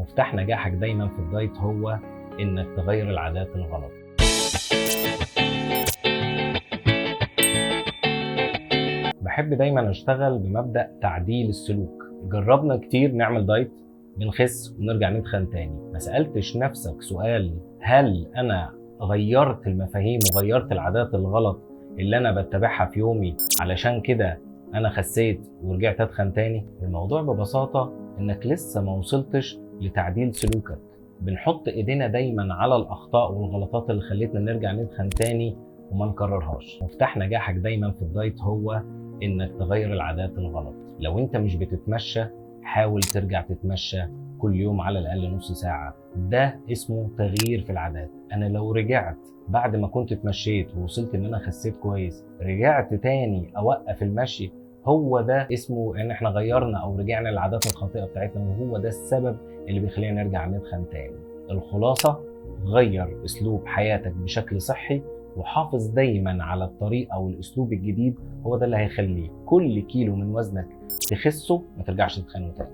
مفتاح نجاحك دايما في الدايت هو انك تغير العادات الغلط. بحب دايما اشتغل بمبدأ تعديل السلوك. جربنا كتير نعمل دايت، بنخس ونرجع نتخن تاني. ما سألتش نفسك سؤال: هل انا غيرت المفاهيم وغيرت العادات الغلط اللي انا بتبعها في يومي علشان كده انا خسيت ورجعت اتخن تاني؟ الموضوع ببساطة انك لسه ما وصلتش لتعديل سلوكك. بنحط ايدينا دايما على الاخطاء والغلطات اللي خلتنا نرجع نتخن تاني وما نكررهاش. مفتاح نجاحك دايما في الدايت هو انك تغير العادات الغلط. لو انت مش بتتمشى، حاول ترجع تتمشى كل يوم على الاقل نص ساعة. ده اسمه تغيير في العادات. انا لو رجعت بعد ما كنت اتمشيت ووصلت ان انا خسيت كويس، رجعت تاني اوقف المشي، هو ده اسمه ان احنا غيرنا او رجعنا للعادات الخاطئة بتاعتنا، وهو ده السبب اللي بيخلينا نرجع نتخن تاني. الخلاصة: غير اسلوب حياتك بشكل صحي، وحافظ دايما على الطريقة او الاسلوب الجديد. هو ده اللي هيخليك كل كيلو من وزنك تخسه ما ترجعش تتخن تاني.